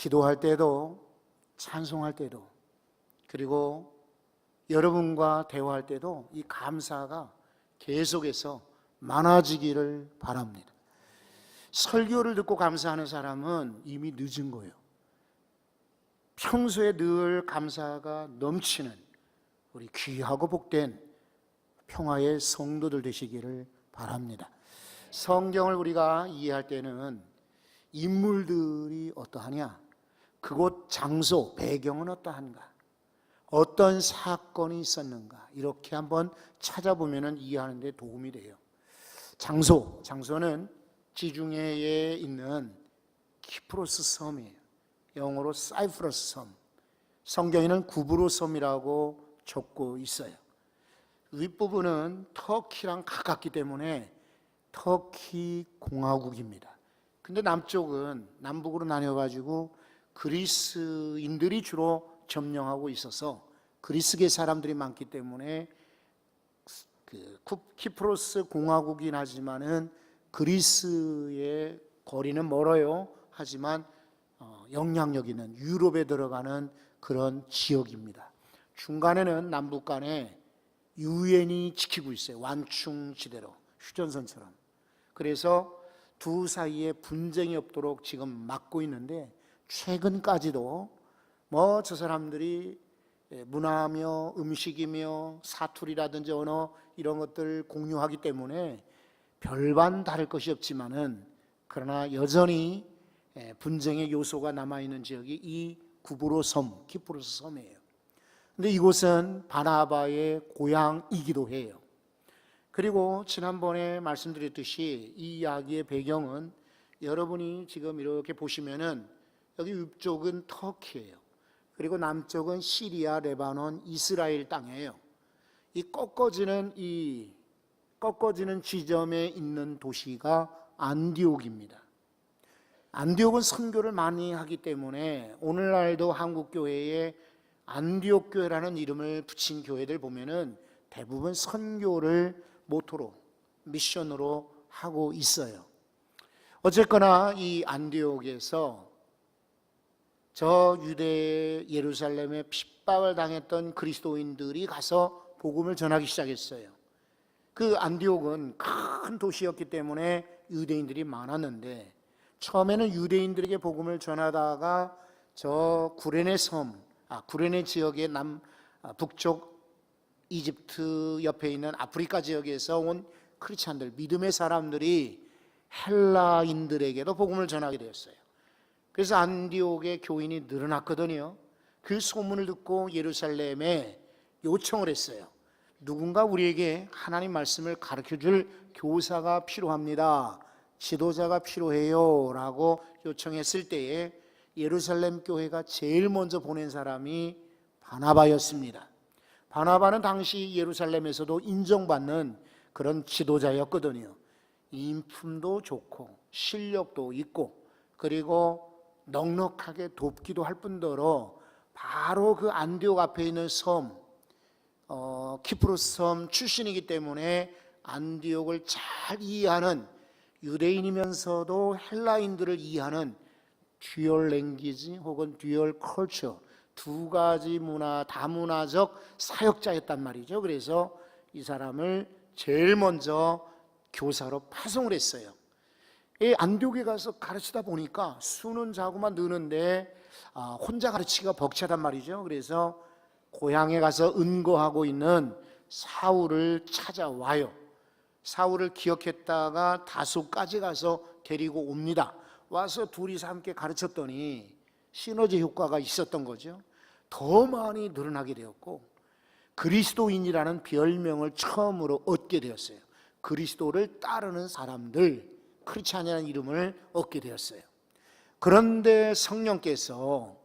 기도할 때도 찬송할 때도 그리고 여러분과 대화할 때도 이 감사가 계속해서 많아지기를 바랍니다. 설교를 듣고 감사하는 사람은 이미 늦은 거예요. 평소에 늘 감사가 넘치는 우리 귀하고 복된 평화의 성도들 되시기를 바랍니다. 성경을 우리가 이해할 때는 인물들이 어떠하냐, 그곳 장소, 배경은 어떠한가, 어떤 사건이 있었는가, 이렇게 한번 찾아보면 이해하는 데 도움이 돼요. 장소는 지중해에 있는 키프로스 섬이에요. 영어로 사이프러스 섬, 성경에는 구브로 섬이라고 적고 있어요. 윗부분은 터키랑 가깝기 때문에 터키 공화국입니다. 근데 남쪽은 남북으로 나뉘어가지고 그리스인들이 주로 점령하고 있어서 그리스계 사람들이 많기 때문에 키프로스 공화국이긴 하지만은 그리스의 거리는 멀어요. 하지만 영향력 있는 유럽에 들어가는 그런 지역입니다. 중간에는 남북 간에 유엔이 지키고 있어요. 완충지대로, 휴전선처럼. 그래서 두 사이에 분쟁이 없도록 지금 막고 있는데, 최근까지도 저 사람들이 문화며 음식이며 사투리라든지 언어 이런 것들 공유하기 때문에 별반 다를 것이 없지만은, 그러나 여전히 분쟁의 요소가 남아있는 지역이 이 구브로 섬, 키프로스 섬이에요. 근데 이곳은 바나바의 고향이기도 해요. 그리고 지난번에 말씀드렸듯이 이 이야기의 배경은 여러분이 지금 이렇게 보시면은 여기 위쪽은 터키예요. 그리고 남쪽은 시리아, 레바논, 이스라엘 땅이에요. 이 꺾어지는 지점에 있는 도시가 안디옥입니다. 안디옥은 선교를 많이 하기 때문에 오늘날도 한국 교회에 안디옥 교회라는 이름을 붙인 교회들 보면은 대부분 선교를 모토로, 미션으로 하고 있어요. 어쨌거나 이 안디옥에서 저 유대 예루살렘에 핍박을 당했던 그리스도인들이 가서 복음을 전하기 시작했어요. 그 안디옥은 큰 도시였기 때문에 유대인들이 많았는데, 처음에는 유대인들에게 복음을 전하다가 저 구레네 지역의 북쪽 이집트 옆에 있는 아프리카 지역에서 온 크리스찬들, 믿음의 사람들이 헬라인들에게도 복음을 전하게 되었어요. 그래서 안디옥의 교인이 늘어났거든요. 그 소문을 듣고 예루살렘에 요청을 했어요. 누군가 우리에게 하나님 말씀을 가르쳐줄 교사가 필요합니다. 지도자가 필요해요 라고 요청했을 때에 예루살렘 교회가 제일 먼저 보낸 사람이 바나바였습니다. 바나바는 당시 예루살렘에서도 인정받는 그런 지도자였거든요. 인품도 좋고 실력도 있고 그리고 넉넉하게 돕기도 할 뿐더러 바로 그 안디옥 앞에 있는 섬, 키프로스 섬 출신이기 때문에 안디옥을 잘 이해하는, 유대인이면서도 헬라인들을 이해하는 듀얼 랭귀지 혹은 듀얼 컬처, 두 가지 문화, 다문화적 사역자였단 말이죠. 그래서 이 사람을 제일 먼저 교사로 파송을 했어요. 이 안디옥에 가서 가르치다 보니까 수는 자고만 느는데 혼자 가르치기가 벅차단 말이죠. 그래서 고향에 가서 은거하고 있는 사울을 찾아와요. 사울을 기억했다가 다소까지 가서 데리고 옵니다. 와서 둘이서 함께 가르쳤더니 시너지 효과가 있었던 거죠. 더 많이 늘어나게 되었고 그리스도인이라는 별명을 처음으로 얻게 되었어요. 그리스도를 따르는 사람들, 크리스찬이라는 이름을 얻게 되었어요. 그런데 성령께서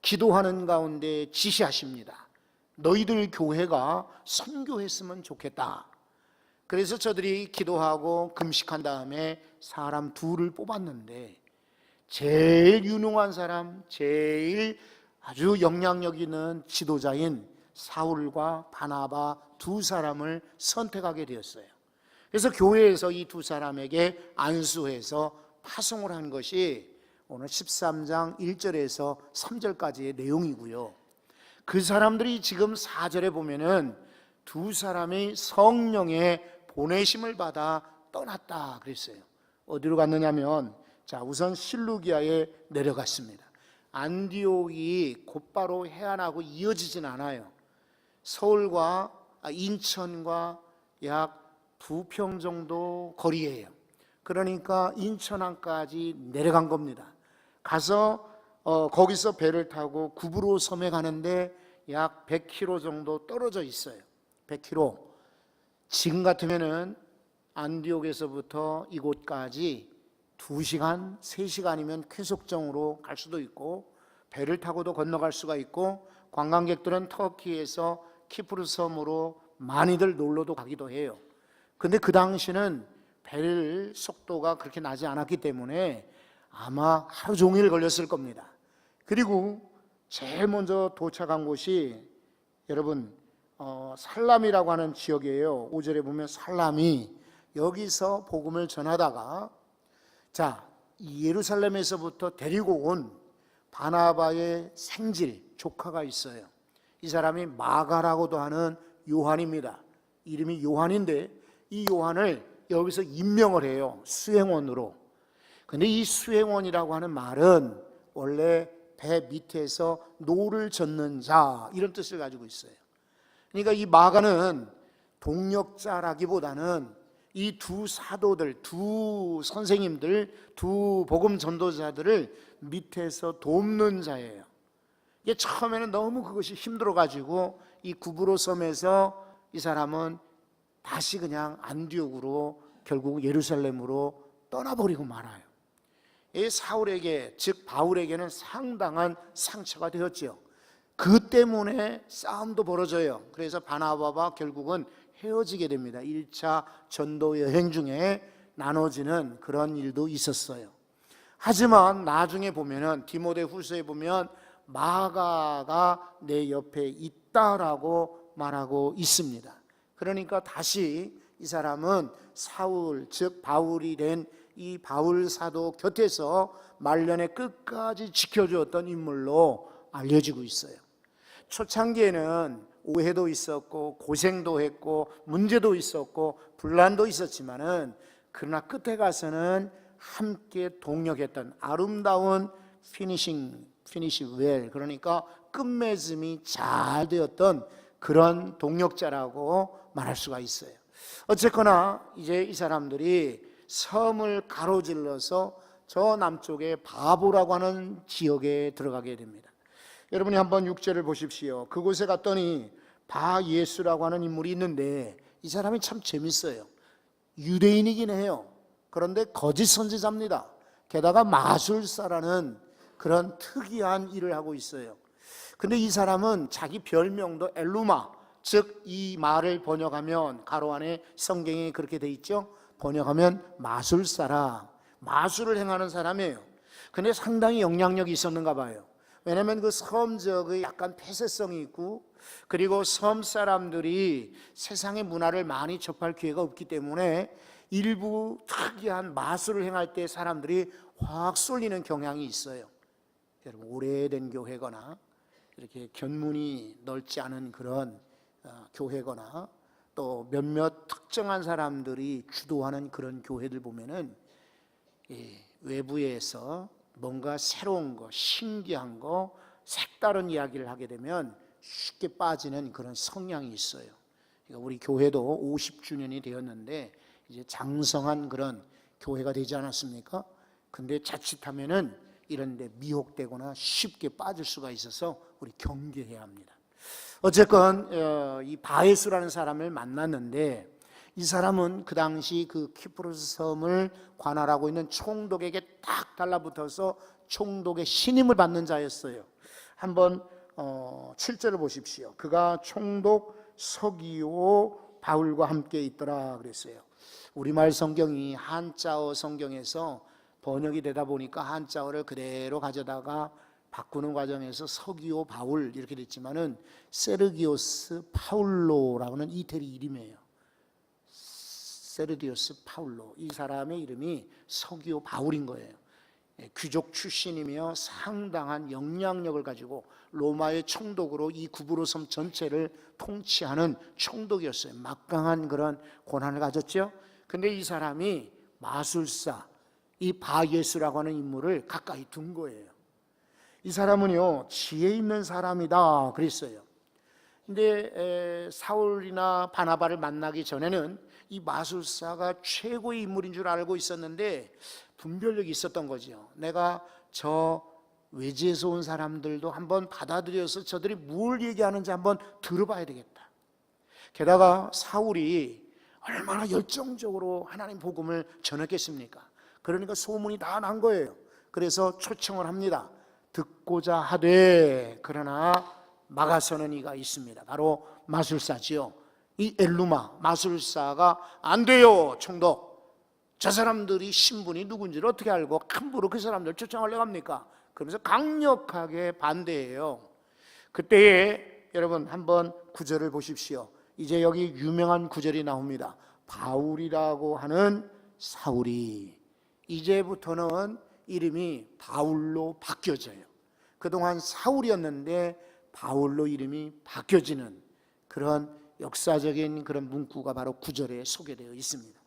기도하는 가운데 지시하십니다. 너희들 교회가 선교했으면 좋겠다. 그래서 저들이 기도하고 금식한 다음에 사람 둘을 뽑았는데, 제일 유능한 사람, 제일 아주 영향력 있는 지도자인 사울과 바나바 두 사람을 선택하게 되었어요. 그래서 교회에서 이 두 사람에게 안수해서 파송을 한 것이 오늘 13장 1절에서 3절까지의 내용이고요. 그 사람들이 지금 4절에 보면은 두 사람이 성령의 보내심을 받아 떠났다 그랬어요. 어디로 갔느냐면, 자, 우선 실루기아에 내려갔습니다. 안디옥이 곧바로 해안하고 이어지진 않아요. 서울과 인천과 약 2평 정도 거리예요. 그러니까 인천항까지 내려간 겁니다. 가서 거기서 배를 타고 구브로 섬에 가는데 약 100km 정도 떨어져 있어요. 100km. 지금 같으면은 안디옥에서부터 이곳까지 2시간, 3시간이면 쾌속정으로 갈 수도 있고, 배를 타고도 건너갈 수가 있고, 관광객들은 터키에서 키프루 섬으로 많이들 놀러도 가기도 해요. 근데 그 당시는 배 속도가 그렇게 나지 않았기 때문에 아마 하루 종일 걸렸을 겁니다. 그리고 제일 먼저 도착한 곳이 여러분 살람이라고 하는 지역이에요. 5절에 보면 살람이, 여기서 복음을 전하다가, 자, 예루살렘에서부터 데리고 온 바나바의 생질 조카가 있어요. 이 사람이 마가라고도 하는 요한입니다. 이름이 요한인데 이 요한을 여기서 임명을 해요. 수행원으로. 근데 이 수행원이라고 하는 말은 원래 배 밑에서 노를 젓는 자, 이런 뜻을 가지고 있어요. 그러니까 이 마가는 동력자라기보다는 이 두 사도들, 두 선생님들, 두 복음 전도자들을 밑에서 돕는 자예요. 이게 처음에는 너무 그것이 힘들어가지고 이 구브로 섬에서 이 사람은 다시 그냥 안디옥으로, 결국 예루살렘으로 떠나버리고 말아요. 이 사울에게, 즉 바울에게는 상당한 상처가 되었죠. 그 때문에 싸움도 벌어져요. 그래서 바나바와 결국은 헤어지게 됩니다. 1차 전도 여행 중에 나눠지는 그런 일도 있었어요. 하지만 나중에 보면은 디모데 후서에 보면 마가가 내 옆에 있다라고 말하고 있습니다. 그러니까 다시 이 사람은 사울, 즉 바울이 된 이 바울 사도 곁에서 말년의 끝까지 지켜주었던 인물로 알려지고 있어요. 초창기에는 오해도 있었고 고생도 했고 문제도 있었고 분란도 있었지만은, 그러나 끝에 가서는 함께 동력했던 아름다운 피니시 웰, 그러니까 끝맺음이 잘 되었던 그런 동력자라고 말할 수가 있어요. 어쨌거나 이제 이 사람들이 섬을 가로질러서 저 남쪽의 바보라고 하는 지역에 들어가게 됩니다. 여러분이 한번 6절을 보십시오. 그곳에 갔더니 바 예수라고 하는 인물이 있는데 이 사람이 참 재밌어요. 유대인이긴 해요. 그런데 거짓 선지자입니다. 게다가 마술사라는 그런 특이한 일을 하고 있어요. 근데 이 사람은 자기 별명도 엘루마, 즉 이 말을 번역하면, 가로 안에 성경에 그렇게 돼 있죠. 번역하면 마술사라, 마술을 행하는 사람이에요. 근데 상당히 영향력이 있었는가 봐요. 왜냐하면 그 섬 지역의 약간 폐쇄성이 있고, 그리고 섬 사람들이 세상의 문화를 많이 접할 기회가 없기 때문에 일부 특이한 마술을 행할 때 사람들이 확 쏠리는 경향이 있어요. 여러분, 오래된 교회거나 이렇게 견문이 넓지 않은 그런 교회거나 또 몇몇 특정한 사람들이 주도하는 그런 교회들 보면은 외부에서 뭔가 새로운 거, 신기한 거, 색다른 이야기를 하게 되면 쉽게 빠지는 그런 성향이 있어요. 그러니까 우리 교회도 50주년이 되었는데 이제 장성한 그런 교회가 되지 않았습니까? 근데 자칫하면은 이런 데 미혹되거나 쉽게 빠질 수가 있어서 우리 경계해야 합니다. 어쨌건 이 바에수라는 사람을 만났는데, 이 사람은 그 당시 그 키프로스 섬을 관할하고 있는 총독에게 딱 달라붙어서 총독의 신임을 받는 자였어요. 한번 7절을 보십시오. 그가 총독 서기오 바울과 함께 있더라 그랬어요. 우리말 성경이 한자어 성경에서 번역이 되다 보니까 한자어를 그대로 가져다가 바꾸는 과정에서 서기오 바울 이렇게 됐지만은 세르기오스 파울로라고는 이태리 이름이에요. 세르디오스 파울로, 이 사람의 이름이 서기오 바울인 거예요. 귀족 출신이며 상당한 영향력을 가지고 로마의 총독으로 이 구브로 섬 전체를 통치하는 총독이었어요. 막강한 그런 권한을 가졌죠. 근데 이 사람이 마술사, 이 바예수라고 하는 인물을 가까이 둔 거예요. 이 사람은요, 지혜 있는 사람이다 그랬어요. 근데 사울이나 바나바를 만나기 전에는 이 마술사가 최고의 인물인 줄 알고 있었는데 분별력이 있었던 거죠. 내가 저 외지에서 온 사람들도 한번 받아들여서 저들이 뭘 얘기하는지 한번 들어봐야 되겠다. 게다가 사울이 얼마나 열정적으로 하나님 복음을 전했겠습니까? 그러니까 소문이 다 난 거예요. 그래서 초청을 합니다. 듣고자 하되 그러나 막아서는 이가 있습니다. 바로 마술사지요. 이 엘루마 마술사가 안 돼요, 총독. 저 사람들이 신분이 누군지를 어떻게 알고 함부로 그 사람들 초청하려고 합니까? 그러면서 강력하게 반대해요. 그때에 여러분 한번 구절을 보십시오. 이제 여기 유명한 구절이 나옵니다. 바울이라고 하는 사울이 이제부터는 이름이 바울로 바뀌어져요. 그동안 사울이었는데 바울로 이름이 바뀌어지는 그런 역사적인 그런 문구가 바로 구절에 소개되어 있습니다.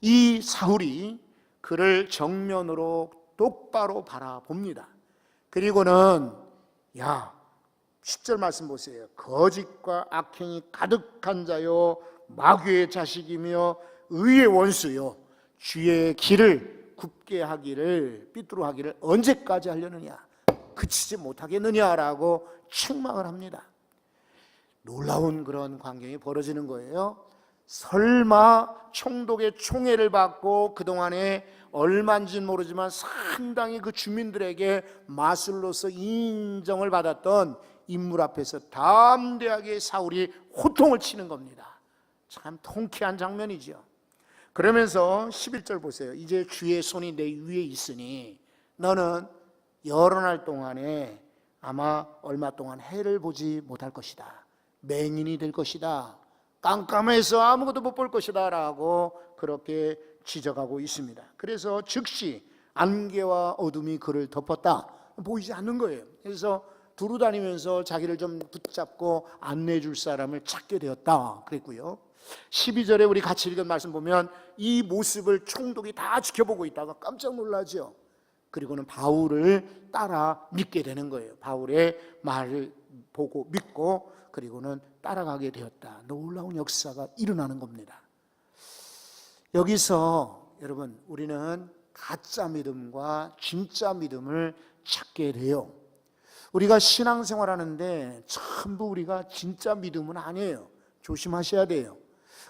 이 사울이 그를 정면으로 똑바로 바라봅니다. 그리고는 10절 말씀 보세요. 거짓과 악행이 가득한 자요 마귀의 자식이며 의의 원수요 주의 길을 굽게 하기를 삐뚤어 하기를 언제까지 하려느냐 그치지 못하겠느냐라고 책망을 합니다. 놀라운 그런 광경이 벌어지는 거예요. 설마 총독의 총애를 받고 그동안에 얼마인지는 모르지만 상당히 그 주민들에게 마술로서 인정을 받았던 인물 앞에서 담대하게 사울이 호통을 치는 겁니다. 참 통쾌한 장면이죠. 그러면서 11절 보세요. 이제 주의 손이 내 위에 있으니 너는 여러 날 동안에 아마 얼마 동안 해를 보지 못할 것이다. 맹인이 될 것이다. 깜깜해서 아무것도 못 볼 것이다 라고 그렇게 지적하고 있습니다. 그래서 즉시 안개와 어둠이 그를 덮었다. 보이지 않는 거예요. 그래서 두루 다니면서 자기를 좀 붙잡고 안내해 줄 사람을 찾게 되었다 그랬고요. 12절에 우리 같이 읽은 말씀 보면 이 모습을 총독이 다 지켜보고 있다가 깜짝 놀라죠. 그리고는 바울을 따라 믿게 되는 거예요. 바울의 말을 보고 믿고 그리고는 따라가게 되었다. 놀라운 역사가 일어나는 겁니다. 여기서 여러분 우리는 가짜 믿음과 진짜 믿음을 찾게 돼요. 우리가 신앙생활 하는데 전부 우리가 진짜 믿음은 아니에요. 조심하셔야 돼요.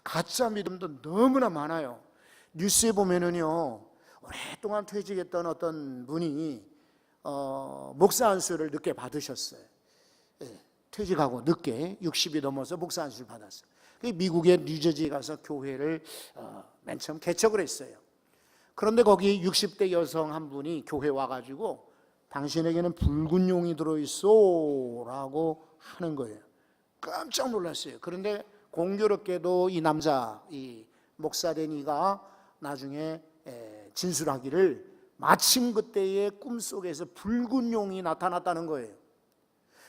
가짜 믿음도 너무나 많아요. 뉴스에 보면은요, 오랫동안 퇴직했던 어떤 분이 목사 안수를 늦게 받으셨어요. 퇴직하고 늦게 60이 넘어서 목사 안수를 받았어요. 미국의 뉴저지에 가서 교회를 맨 처음 개척을 했어요. 그런데 거기 60대 여성 한 분이 교회 와가지고 당신에게는 붉은 용이 들어있어 라고 하는 거예요. 깜짝 놀랐어요. 그런데 공교롭게도 이 남자, 이 목사된 이가 나중에 진술하기를 마침 그때의 꿈속에서 붉은 용이 나타났다는 거예요.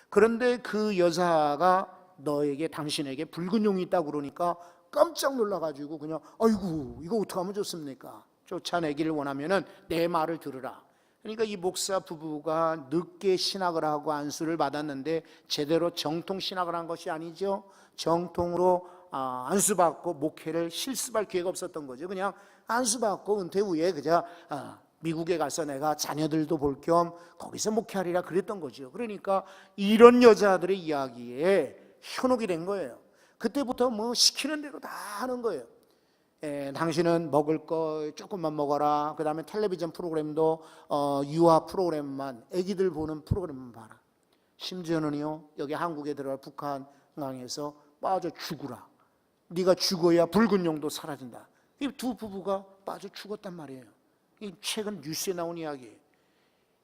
그런데 그 여자가 너에게 당신에게 붉은 용이 있다고 그러니까 깜짝 놀라가지고 그냥 아이고 이거 어떻게 하면 좋습니까? 쫓아내기를 원하면은 내 말을 들으라. 그러니까 이 목사 부부가 늦게 신학을 하고 안수를 받았는데 제대로 정통 신학을 한 것이 아니죠. 정통으로 안수받고 목회를 실습할 기회가 없었던 거죠. 그냥 안수받고 은퇴 후에 그저 미국에 가서 내가 자녀들도 볼 겸 거기서 목회하리라 그랬던 거죠. 그러니까 이런 여자들의 이야기에 현혹이 된 거예요. 그때부터 뭐 시키는 대로 다 하는 거예요. 당신은 먹을 거 조금만 먹어라. 그 다음에 텔레비전 프로그램도 유아 프로그램만, 애기들 보는 프로그램만 봐라. 심지어는요, 여기 한국에 들어갈 북한강에서 빠져 죽으라. 네가 죽어야 붉은 용도 사라진다. 이 두 부부가 빠져 죽었단 말이에요. 이 최근 뉴스에 나온 이야기예요.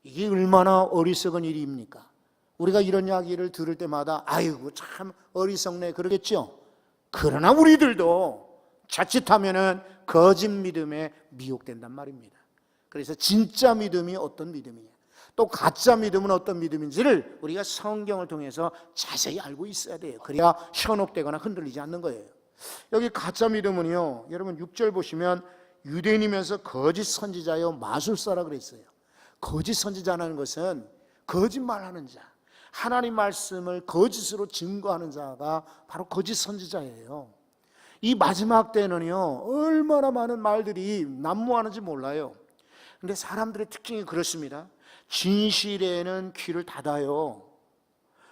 이게 얼마나 어리석은 일입니까? 우리가 이런 이야기를 들을 때마다 아이고 참 어리석네 그러겠죠. 그러나 우리들도 자칫하면은 거짓 믿음에 미혹된단 말입니다. 그래서 진짜 믿음이 어떤 믿음이냐, 또 가짜 믿음은 어떤 믿음인지를 우리가 성경을 통해서 자세히 알고 있어야 돼요. 그래야 현혹되거나 흔들리지 않는 거예요. 여기 가짜 믿음은요, 여러분 6절 보시면 유대인이면서 거짓 선지자요 마술사라 그랬어요. 거짓 선지자라는 것은 거짓말하는 자, 하나님 말씀을 거짓으로 증거하는 자가 바로 거짓 선지자예요. 이 마지막 때는요, 얼마나 많은 말들이 난무하는지 몰라요. 근데 사람들의 특징이 그렇습니다. 진실에는 귀를 닫아요.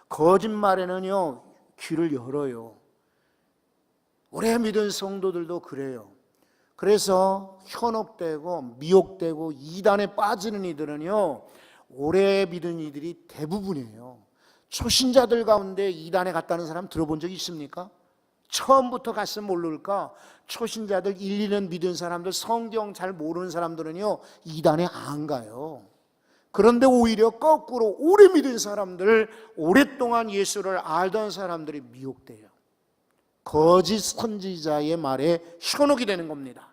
거짓말에는요, 귀를 열어요. 오래 믿은 성도들도 그래요. 그래서 현혹되고 미혹되고 이단에 빠지는 이들은요, 오래 믿은 이들이 대부분이에요. 초신자들 가운데 이단에 갔다는 사람 들어본 적 있습니까? 처음부터 갔으면 모를까? 초신자들 1, 2년 믿은 사람들, 성경 잘 모르는 사람들은요, 이단에 안 가요. 그런데 오히려 거꾸로 오래 믿은 사람들, 오랫동안 예수를 알던 사람들이 미혹돼요. 거짓 선지자의 말에 현혹이 되는 겁니다.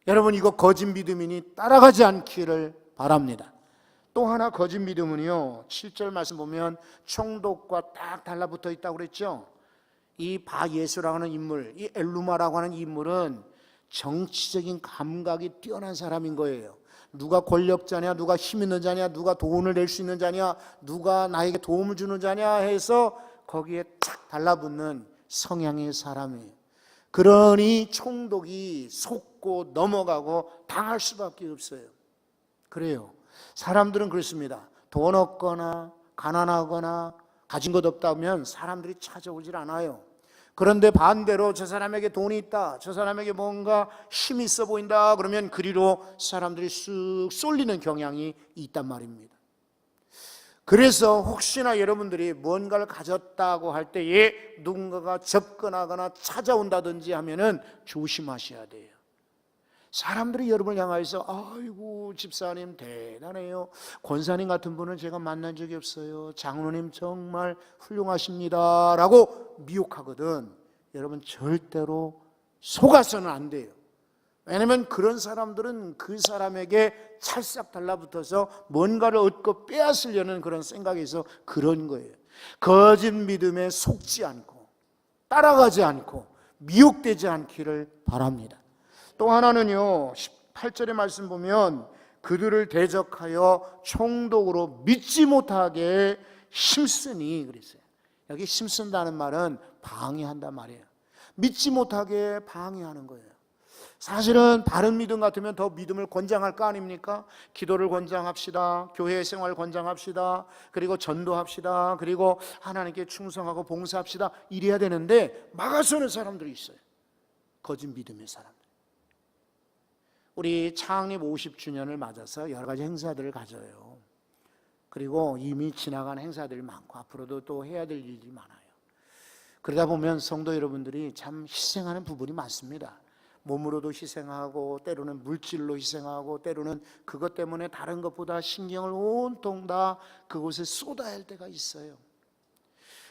여러분, 이거 거짓 믿음이니 따라가지 않기를 바랍니다. 또 하나 거짓 믿음은요, 7절 말씀 보면 총독과 딱 달라붙어 있다고 그랬죠. 이 바예수라고 하는 인물, 이 엘루마라고 하는 인물은 정치적인 감각이 뛰어난 사람인 거예요. 누가 권력자냐, 누가 힘 있는 자냐, 누가 돈을 낼 수 있는 자냐, 누가 나에게 도움을 주는 자냐 해서 거기에 딱 달라붙는 성향의 사람이에요. 그러니 총독이 속고 넘어가고 당할 수밖에 없어요. 그래요. 사람들은 그렇습니다. 돈 없거나 가난하거나 가진 것 없다면 사람들이 찾아오질 않아요. 그런데 반대로 저 사람에게 돈이 있다, 저 사람에게 뭔가 힘이 있어 보인다 그러면 그리로 사람들이 쑥 쏠리는 경향이 있단 말입니다. 그래서 혹시나 여러분들이 뭔가를 가졌다고 할 때에 누군가가 접근하거나 찾아온다든지 하면은 조심하셔야 돼요. 사람들이 여러분을 향하여서 아이고 집사님 대단해요, 권사님 같은 분은 제가 만난 적이 없어요, 장로님 정말 훌륭하십니다 라고 미혹하거든. 여러분 절대로 속아서는 안 돼요. 왜냐하면 그런 사람들은 그 사람에게 찰싹 달라붙어서 뭔가를 얻고 빼앗으려는 그런 생각에서 그런 거예요. 거짓 믿음에 속지 않고 따라가지 않고 미혹되지 않기를 바랍니다. 또 하나는요, 18절의 말씀 보면 그들을 대적하여 총독으로 믿지 못하게 힘쓰니 그랬어요. 여기 힘쓴다는 말은 방해한단 말이에요. 믿지 못하게 방해하는 거예요. 사실은 바른 믿음 같으면 더 믿음을 권장할 거 아닙니까? 기도를 권장합시다, 교회 생활 권장합시다, 그리고 전도합시다, 그리고 하나님께 충성하고 봉사합시다, 이래야 되는데 막아서는 사람들이 있어요. 거짓 믿음의 사람들. 우리 창립 50주년을 맞아서 여러 가지 행사들을 가져요. 그리고 이미 지나간 행사들이 많고 앞으로도 또 해야 될 일이 많아요. 그러다 보면 성도 여러분들이 참 희생하는 부분이 많습니다. 몸으로도 희생하고 때로는 물질로 희생하고 때로는 그것 때문에 다른 것보다 신경을 온통 다 그곳에 쏟아야 할 때가 있어요.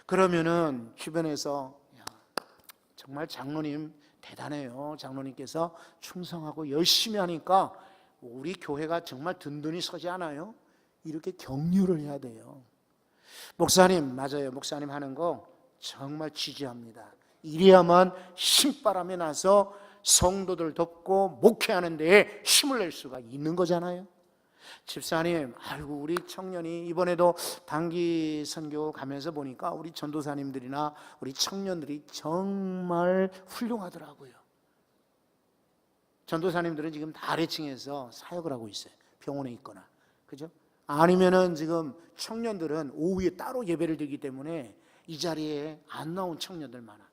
그러면은 주변에서 야, 정말 장로님 대단해요, 장로님께서 충성하고 열심히 하니까 우리 교회가 정말 든든히 서지 않아요? 이렇게 격려를 해야 돼요. 목사님 맞아요, 목사님 하는 거 정말 지지합니다. 이래야만 힘바람이 나서 성도들 돕고 목회하는 데에 힘을 낼 수가 있는 거잖아요. 집사님, 아이고 우리 청년이 이번에도 단기 선교 가면서 보니까 우리 전도사님들이나 우리 청년들이 정말 훌륭하더라고요. 전도사님들은 지금 다 아래층에서 사역을 하고 있어요. 병원에 있거나, 그죠? 아니면은 지금 청년들은 오후에 따로 예배를 드리기 때문에 이 자리에 안 나온 청년들 많아.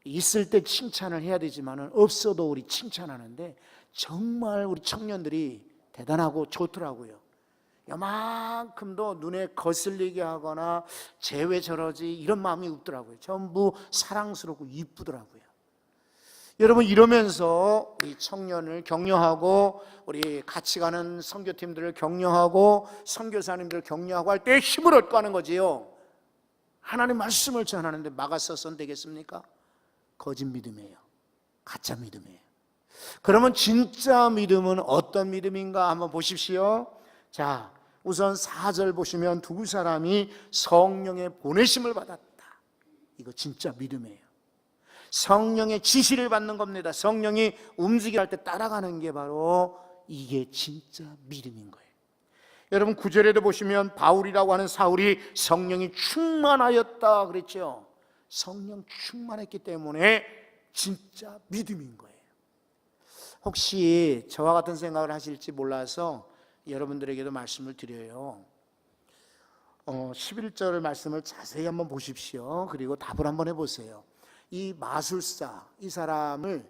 있을 때 칭찬을 해야 되지만은 없어도 우리 칭찬하는데 정말 우리 청년들이 대단하고 좋더라고요. 요만큼도 눈에 거슬리게 하거나 쟤 왜 저러지 이런 마음이 없더라고요. 전부 사랑스럽고 이쁘더라고요. 여러분 이러면서 우리 청년을 격려하고 우리 같이 가는 선교팀들을 격려하고 선교사님들을 격려하고 할 때 힘을 얻고 하는 거지요. 하나님 말씀을 전하는데 막아서선 되겠습니까? 거짓 믿음이에요. 가짜 믿음이에요. 그러면 진짜 믿음은 어떤 믿음인가 한번 보십시오. 자, 우선 4절 보시면 두 사람이 성령의 보내심을 받았다. 이거 진짜 믿음이에요. 성령의 지시를 받는 겁니다. 성령이 움직일 할 때 따라가는 게 바로 이게 진짜 믿음인 거예요. 여러분 9절에도 보시면 바울이라고 하는 사울이 성령이 충만하였다 그랬죠. 성령 충만했기 때문에 진짜 믿음인 거예요. 혹시 저와 같은 생각을 하실지 몰라서 여러분들에게도 말씀을 드려요. 11절 말씀을 자세히 한번 보십시오. 그리고 답을 한번 해보세요. 이 마술사, 이 사람을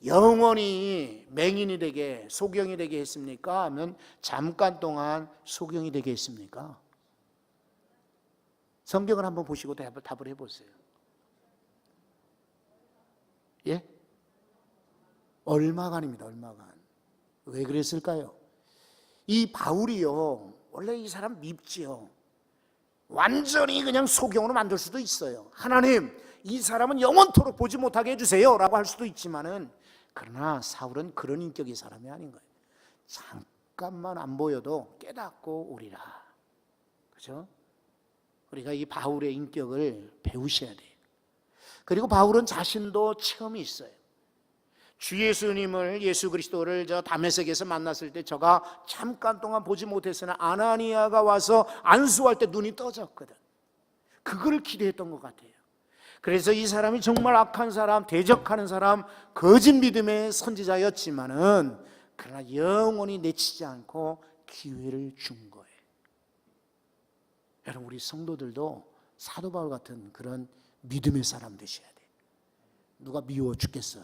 영원히 맹인이 되게, 소경이 되게 했습니까? 하면 잠깐 동안 소경이 되게 했습니까? 성경을 한번 보시고 답을 해보세요. 예? 얼마간입니다. 얼마간. 왜 그랬을까요? 이 바울이요, 원래 이 사람 밉지요. 완전히 그냥 소경으로 만들 수도 있어요. 하나님, 이 사람은 영원토록 보지 못하게 해주세요 라고 할 수도 있지만은, 그러나 사울은 그런 인격의 사람이 아닌 거예요. 잠깐만 안 보여도 깨닫고 오리라. 그죠? 우리가 이 바울의 인격을 배우셔야 돼요. 그리고 바울은 자신도 체험이 있어요. 주 예수님을, 예수 그리스도를 저 다메섹에서 만났을 때 저가 잠깐 동안 보지 못했으나 아나니아가 와서 안수할 때 눈이 떠졌거든. 그걸 기대했던 것 같아요. 그래서 이 사람이 정말 악한 사람, 대적하는 사람, 거짓 믿음의 선지자였지만은 그러나 영원히 내치지 않고 기회를 준 거예요. 여러분, 우리 성도들도 사도 바울 같은 그런 믿음의 사람 되셔야 돼요. 누가 미워 죽겠어?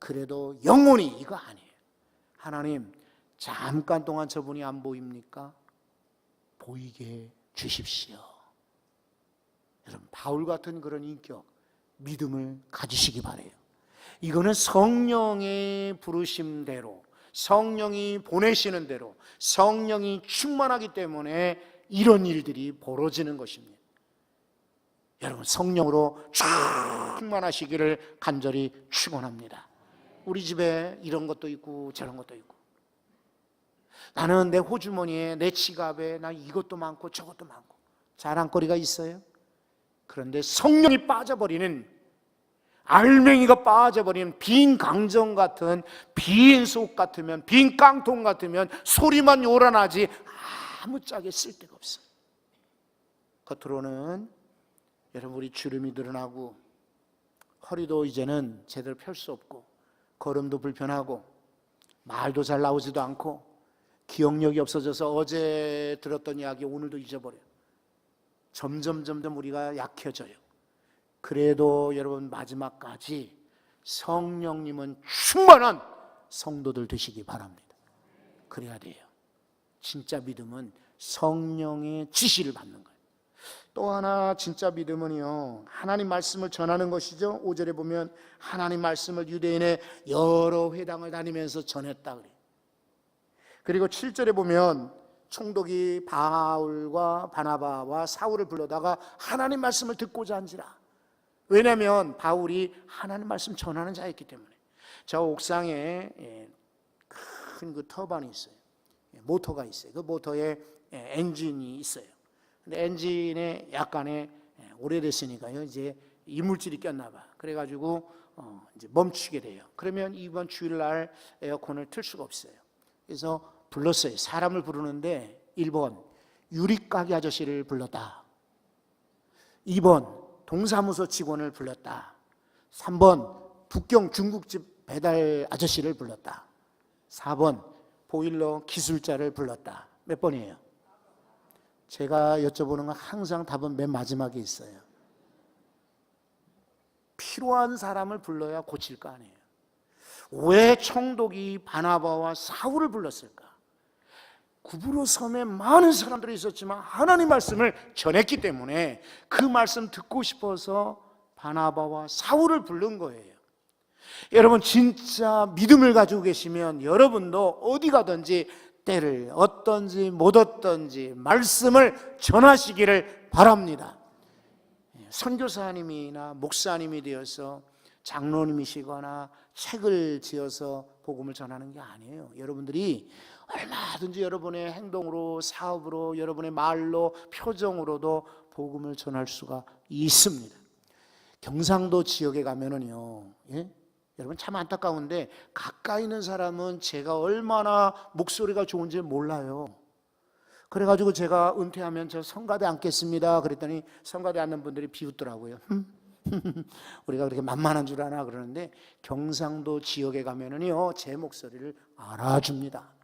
그래도 영원히 이거 아니에요. 하나님, 잠깐 동안 저분이 안 보입니까? 보이게 주십시오. 여러분, 바울 같은 그런 인격, 믿음을 가지시기 바라요. 이거는 성령의 부르심대로, 성령이 보내시는 대로, 성령이 충만하기 때문에 이런 일들이 벌어지는 것입니다. 여러분, 성령으로 충만하시기를 간절히 축원합니다. 우리 집에 이런 것도 있고 저런 것도 있고, 나는 내 호주머니에, 내 지갑에 나 이것도 많고 저것도 많고 자랑거리가 있어요. 그런데 성령이 빠져버리는, 알맹이가 빠져버리는 빈 강정 같은, 빈 속 같으면, 빈 깡통 같으면 소리만 요란하지 아무짝에 쓸데가 없어요. 겉으로는 여러분 우리 주름이 늘어나고 허리도 이제는 제대로 펼 수 없고 걸음도 불편하고 말도 잘 나오지도 않고 기억력이 없어져서 어제 들었던 이야기 오늘도 잊어버려요. 점점 우리가 약해져요. 그래도 여러분 마지막까지 성령님은 충만한 성도들 되시기 바랍니다. 그래야 돼요. 진짜 믿음은 성령의 지시를 받는 거예요. 또 하나 진짜 믿음은요, 하나님 말씀을 전하는 것이죠. 5절에 보면 하나님 말씀을 유대인의 여러 회당을 다니면서 전했다 그래요. 그리고 7절에 보면 총독이 바울과 바나바와 사울을 불러다가 하나님 말씀을 듣고자 한지라. 왜냐하면 바울이 하나님 말씀 전하는 자였기 때문에. 저 옥상에 큰 그 터반이 있어요. 모터가 있어요. 그 모터에 엔진이 있어요. 근데 엔진에 약간의 오래됐으니까요, 이제 이물질이 꼈나 봐. 그래가지고 이제 멈추게 돼요. 그러면 이번 주일날 에어컨을 틀 수가 없어요. 그래서 불렀어요. 사람을 부르는데 1번 유리가게 아저씨를 불렀다. 2번 동사무소 직원을 불렀다. 3번 북경 중국집 배달 아저씨를 불렀다. 4번 보일러 기술자를 불렀다. 몇 번이에요? 제가 여쭤보는 건 항상 답은 맨 마지막에 있어요. 필요한 사람을 불러야 고칠 거 아니에요. 왜 총독이 바나바와 사울을 불렀을까? 구부로 섬에 많은 사람들이 있었지만 하나님 말씀을 전했기 때문에 그 말씀 듣고 싶어서 바나바와 사울을 부른 거예요. 여러분, 진짜 믿음을 가지고 계시면 여러분도 어디 가든지 때를 얻든지 못 얻든지 말씀을 전하시기를 바랍니다. 선교사님이나 목사님이 되어서 장로님이시거나 책을 지어서 복음을 전하는 게 아니에요. 여러분들이 얼마든지 여러분의 행동으로, 사업으로, 여러분의 말로, 표정으로도 복음을 전할 수가 있습니다. 경상도 지역에 가면은요, 예? 여러분 참 안타까운데 가까이 있는 사람은 제가 얼마나 목소리가 좋은지 몰라요. 그래가지고 제가 은퇴하면 저 성가대 앉겠습니다 그랬더니 성가대 앉는 분들이 비웃더라고요. 우리가 그렇게 만만한 줄 아나 그러는데 경상도 지역에 가면은요 제 목소리를 알아줍니다.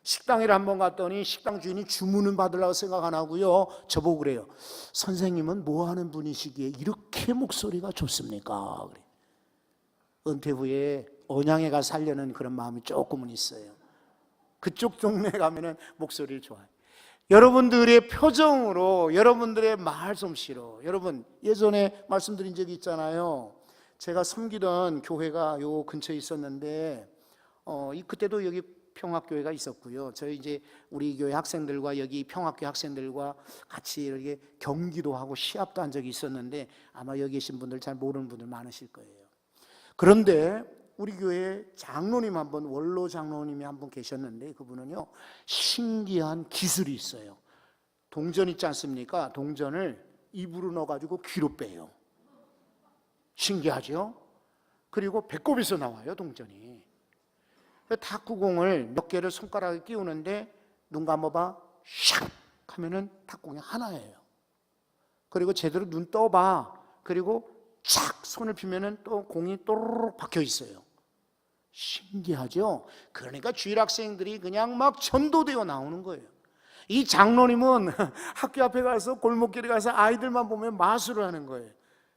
식당에 한번 갔더니 식당 주인이 주문을 받으려고 생각 안 하고요 저보고 그래요. 선생님은 뭐 하는 분이시기에 이렇게 목소리가 좋습니까? 그래. 은퇴 후에 언양에 가 살려는 그런 마음이 조금은 있어요. 그쪽 동네에 가면은 목소리를 좋아해요. 여러분들의 표정으로, 여러분들의 말솜씨로, 여러분 예전에 말씀드린 적이 있잖아요. 제가 섬기던 교회가 요 근처에 있었는데 그때도 여기 평화교회가 있었고요. 저희 이제 우리 교회 학생들과 여기 평화교회 학생들과 같이 이렇게 경기도 하고 시합도 한 적이 있었는데 아마 여기 계신 분들 잘 모르는 분들 많으실 거예요. 그런데 우리 교회 장로님 한 분, 원로 장로님이 한 분 계셨는데 그분은요 신기한 기술이 있어요. 동전 있지 않습니까? 동전을 입으로 넣어가지고 귀로 빼요. 신기하죠? 그리고 배꼽에서 나와요 동전이. 탁구공을 몇 개를 손가락에 끼우는데 눈 감아봐 샥 하면은 탁구공이 하나예요. 그리고 제대로 눈 떠봐. 그리고 착 손을 피면은 또 공이 또르륵 박혀 있어요. 신기하죠? 그러니까 주일학생들이 그냥 막 전도되어 나오는 거예요. 이 장로님은 학교 앞에 가서 골목길에 가서 아이들만 보면 마술을 하는 거예요.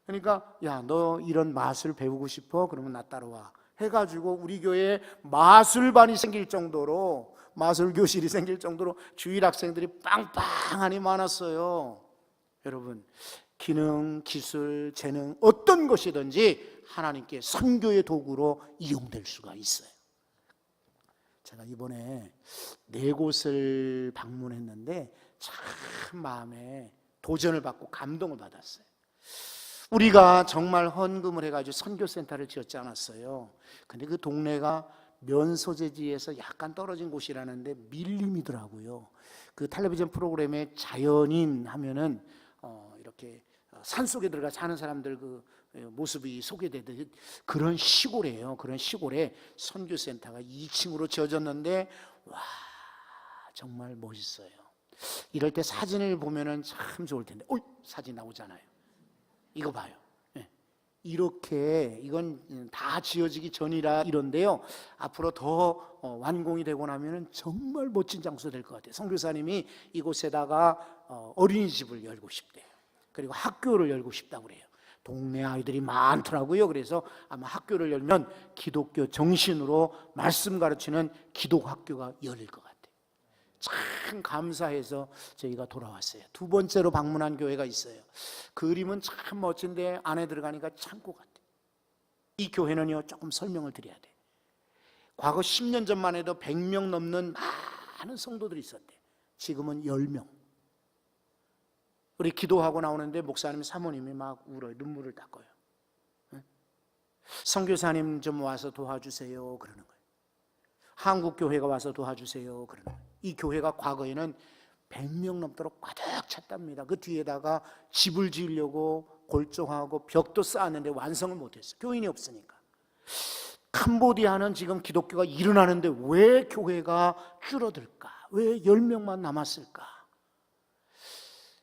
그러니까 야, 너 이런 마술 배우고 싶어? 그러면 나 따라와 해가지고 우리 교회에 마술반이 생길 정도로, 마술교실이 생길 정도로 주일학생들이 빵빵하니 많았어요. 여러분 기능, 기술, 재능 어떤 것이든지 하나님께 선교의 도구로 이용될 수가 있어요. 제가 이번에 4곳을 방문했는데 참 마음에 도전을 받고 감동을 받았어요. 우리가 정말 헌금을 해가지고 선교센터를 지었지 않았어요. 근데 그 동네가 면소재지에서 약간 떨어진 곳이라는데 밀림이더라고요. 그 텔레비전 프로그램에 자연인 하면은 이렇게 산속에 들어가 사는 사람들 그 모습이 소개되듯 그런 시골이에요. 그런 시골에 선교센터가 2층으로 지어졌는데 와 정말 멋있어요. 이럴 때 사진을 보면은 참 좋을 텐데 사진 나오잖아요. 이거 봐요. 이렇게 이건 다 지어지기 전이라 이런데요. 앞으로 더 완공이 되고 나면은 정말 멋진 장소 될 것 같아요. 선교사님이 이곳에다가 어린이집을 열고 싶대요. 그리고 학교를 열고 싶다고 그래요. 동네 아이들이 많더라고요. 그래서 아마 학교를 열면 기독교 정신으로 말씀 가르치는 기독학교가 열릴 것 같아요. 참 감사해서 저희가 돌아왔어요. 2번째로 방문한 교회가 있어요. 그림은 참 멋진데 안에 들어가니까 창고 같아요. 이 교회는요 조금 설명을 드려야 돼요. 과거 10년 전만 해도 100명 넘는 많은 성도들이 있었대요. 지금은 10명. 우리 기도하고 나오는데 목사님 사모님이 막 울어요. 눈물을 닦아요. 선교사님 좀 와서 도와주세요 그러는 거예요. 한국교회가 와서 도와주세요 그러는 거예요. 이 교회가 과거에는 100명 넘도록 가득 찼답니다. 그 뒤에다가 집을 지으려고 골조하고 벽도 쌓았는데 완성을 못했어요. 교인이 없으니까. 캄보디아는 지금 기독교가 일어나는데 왜 교회가 줄어들까? 왜 10명만 남았을까?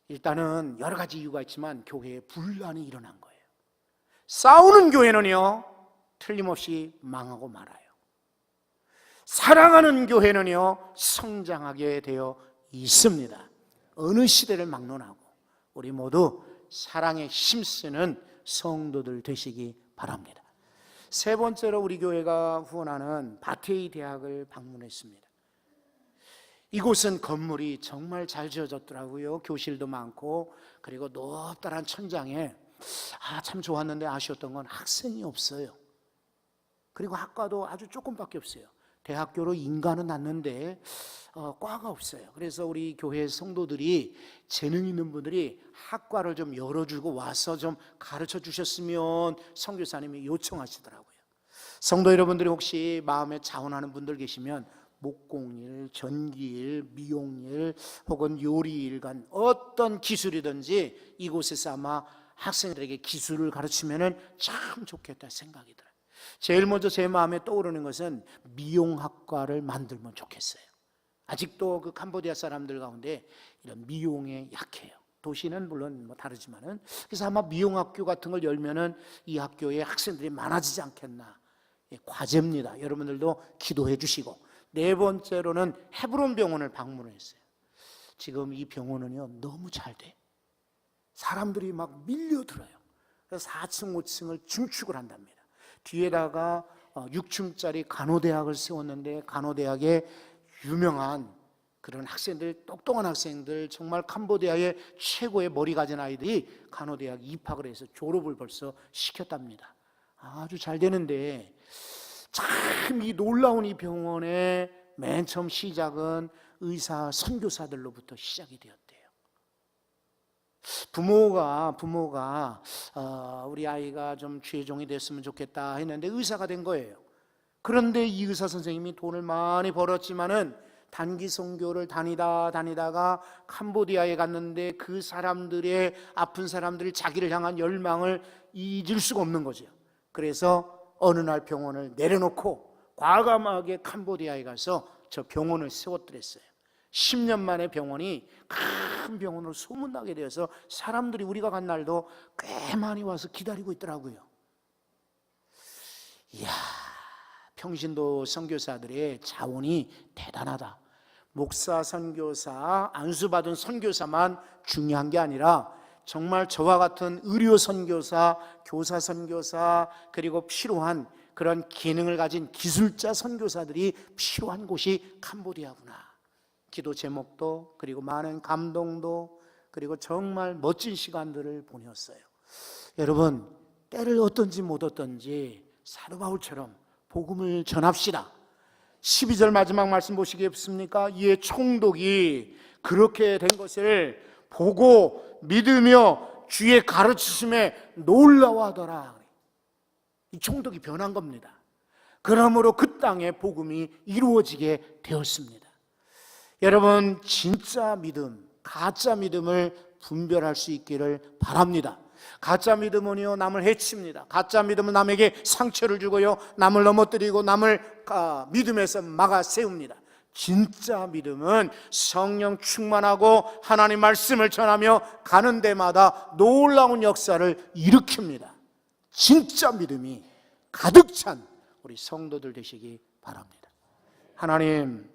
일단은 여러 가지 이유가 있지만 교회에 분란이 일어난 거예요. 싸우는 교회는요 틀림없이 망하고 말아요. 사랑하는 교회는요 성장하게 되어 있습니다. 어느 시대를 막론하고 우리 모두 사랑에 힘쓰는 성도들 되시기 바랍니다. 3번째로 우리 교회가 후원하는 바테이 대학을 방문했습니다. 이곳은 건물이 정말 잘 지어졌더라고요. 교실도 많고 그리고 높다란 천장에 참 좋았는데 아쉬웠던 건 학생이 없어요. 그리고 학과도 아주 조금밖에 없어요. 대학교로 인간은 낳는데 과가 없어요. 그래서 우리 교회 성도들이, 재능 있는 분들이 학과를 좀 열어주고 와서 좀 가르쳐 주셨으면 선교사님이 요청하시더라고요. 성도 여러분들이 혹시 마음에 자원하는 분들 계시면 목공일, 전기일, 미용일 혹은 요리일 간 어떤 기술이든지 이곳에서 아마 학생들에게 기술을 가르치면 참 좋겠다 생각이 들어요. 제일 먼저 제 마음에 떠오르는 것은 미용학과를 만들면 좋겠어요. 아직도 그 캄보디아 사람들 가운데 이런 미용에 약해요. 도시는 물론 뭐 다르지만은. 그래서 아마 미용학교 같은 걸 열면은 이 학교에 학생들이 많아지지 않겠나. 과제입니다. 여러분들도 기도해 주시고. 네 번째로는 헤브론 병원을 방문했어요. 지금 이 병원은요 너무 잘 돼. 사람들이 막 밀려들어요. 그래서 4층, 5층을 중축을 한답니다. 뒤에다가 6층짜리 간호대학을 세웠는데 간호대학에 유명한 그런 학생들, 똑똑한 학생들, 정말 캄보디아의 최고의 머리 가진 아이들이 간호대학 입학을 해서 졸업을 벌써 시켰답니다. 아주 잘 되는데, 참 이 놀라운 이 병원의 맨 처음 시작은 의사 선교사들로부터 시작이 되었대요. 부모가 우리 아이가 좀 죄종이 됐으면 좋겠다 했는데 의사가 된 거예요. 그런데 이 의사 선생님이 돈을 많이 벌었지만은 단기 선교를 다니다가 캄보디아에 갔는데 그 사람들의, 아픈 사람들이 자기를 향한 열망을 잊을 수가 없는 거죠. 그래서 어느 날 병원을 내려놓고 과감하게 캄보디아에 가서 저 병원을 세웠더랬어요. 10년 만에 병원이 큰 병원으로 소문나게 되어서 사람들이 우리가 간 날도 꽤 많이 와서 기다리고 있더라고요. 이야, 평신도 선교사들의 자원이 대단하다. 목사 선교사, 안수받은 선교사만 중요한 게 아니라 정말 저와 같은 의료 선교사, 교사 선교사, 그리고 필요한 그런 기능을 가진 기술자 선교사들이 필요한 곳이 캄보디아구나. 기도 제목도, 그리고 많은 감동도, 그리고 정말 멋진 시간들을 보냈어요. 여러분, 때를 얻든지 못 얻든지 사도 바울처럼 복음을 전합시다. 12절 마지막 말씀 보시겠습니까? 이에 총독이 그렇게 된 것을 보고 믿으며 주의 가르치심에 놀라워하더라. 이 총독이 변한 겁니다. 그러므로 그 땅에 복음이 이루어지게 되었습니다. 여러분, 진짜 믿음, 가짜 믿음을 분별할 수 있기를 바랍니다. 가짜 믿음은요 남을 해칩니다. 가짜 믿음은 남에게 상처를 주고요, 남을 넘어뜨리고 남을 믿음에서 막아 세웁니다. 진짜 믿음은 성령 충만하고 하나님 말씀을 전하며 가는 데마다 놀라운 역사를 일으킵니다. 진짜 믿음이 가득 찬 우리 성도들 되시기 바랍니다. 하나님,